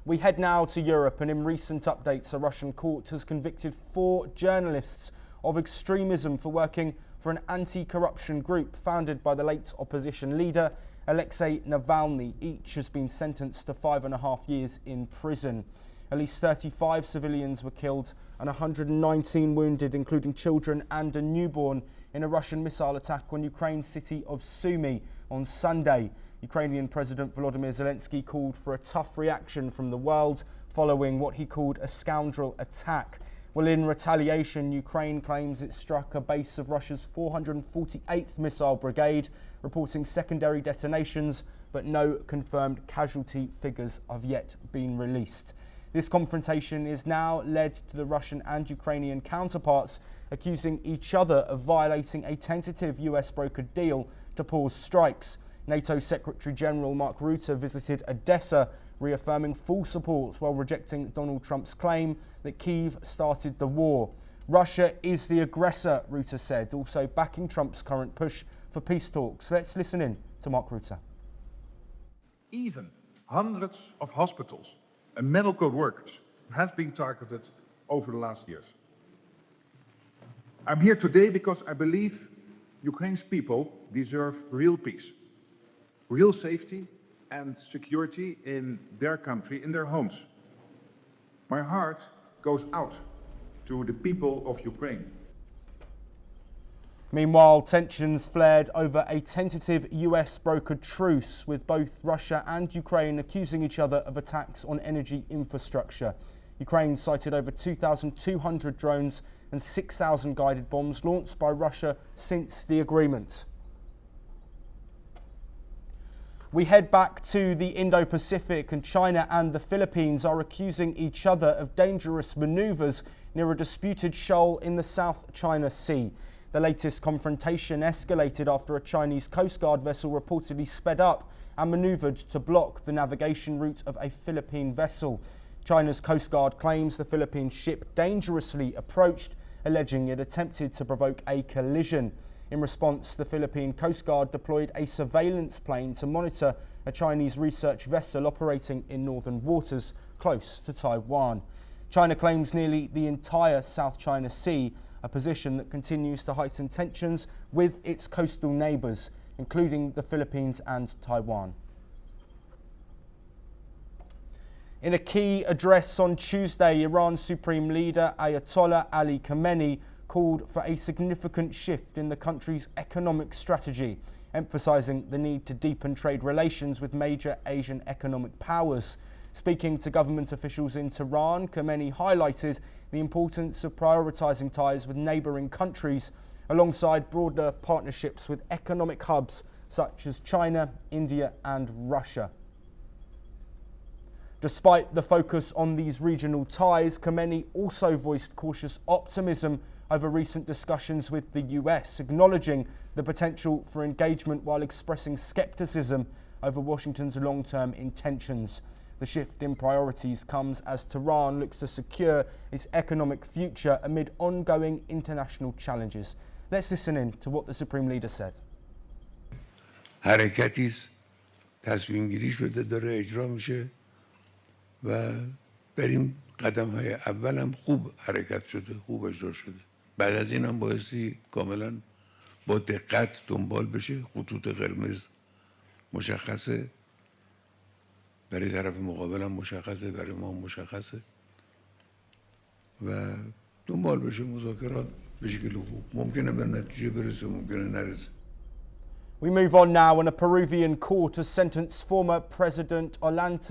We head now to Europe, and in recent updates, a Russian court has convicted 4 journalists of extremism for working for an anti-corruption group founded by the late opposition leader Alexei Navalny. Each has been sentenced to 5.5 years in prison. At least 35 civilians were killed and 119 wounded, including children and a newborn, in a Russian missile attack on Ukraine's city of Sumy on Sunday. Ukrainian President Volodymyr Zelensky called for a tough reaction from the world following what he called a scoundrel attack. Well, in retaliation, Ukraine claims it struck a base of Russia's 448th Missile Brigade, reporting secondary detonations, but no confirmed casualty figures have yet been released. This confrontation is now led to the Russian and Ukrainian counterparts accusing each other of violating a tentative US brokered deal to pause strikes. NATO Secretary General Mark Rutte visited Odessa, reaffirming full support while rejecting Donald Trump's claim that Kyiv started the war. Russia is the aggressor, Rutte said, also backing Trump's current push for peace talks. Let's listen in to Mark Rutte. Even hundreds of hospitals and medical workers have been targeted over the last years. I'm here today because I believe Ukraine's people deserve real peace, real safety and security in their country, in their homes. My heart goes out to the people of Ukraine. Meanwhile, tensions flared over a tentative US brokered truce, with both Russia and Ukraine accusing each other of attacks on energy infrastructure. Ukraine cited over 2,200 drones and 6,000 guided bombs launched by Russia since the agreement. We head back to the Indo-Pacific, and China and the Philippines are accusing each other of dangerous manoeuvres near a disputed shoal in the South China Sea. The latest confrontation escalated after a Chinese Coast Guard vessel reportedly sped up and manoeuvred to block the navigation route of a Philippine vessel. China's Coast Guard claims the Philippine ship dangerously approached, alleging it attempted to provoke a collision. In response, the Philippine Coast Guard deployed a surveillance plane to monitor a Chinese research vessel operating in northern waters close to Taiwan. China claims nearly the entire South China Sea, a position that continues to heighten tensions with its coastal neighbours, including the Philippines and Taiwan. In a key address on Tuesday, Iran's supreme leader Ayatollah Ali Khamenei called for a significant shift in the country's economic strategy, emphasising the need to deepen trade relations with major Asian economic powers. Speaking to government officials in Tehran, Khamenei highlighted the importance of prioritising ties with neighbouring countries alongside broader partnerships with economic hubs such as China, India and Russia. Despite the focus on these regional ties, Khamenei also voiced cautious optimism over recent discussions with the US, acknowledging the potential for engagement while expressing scepticism over Washington's long-term intentions. The shift in priorities comes as Tehran looks to secure its economic future amid ongoing international challenges. Let's listen in to what the Supreme Leader said. حرکتی است تصمیم گیری شده داره اجرا میشه و در این قدم های اول هم خوب حرکت شده، خوب اجرا شده. بعد از این هم بایستی کاملا با دقت دنبال بشه. خطوط قرمز مشخصه، برای طرف مقابل هم مشخصه، برای ما هم مشخصه و دنبال بشه مذاکرات به شکل خوب. ممکنه به نتیجه برسه، ممکنه نرسه. We move on now, and a Peruvian court has sentenced former President Ollanta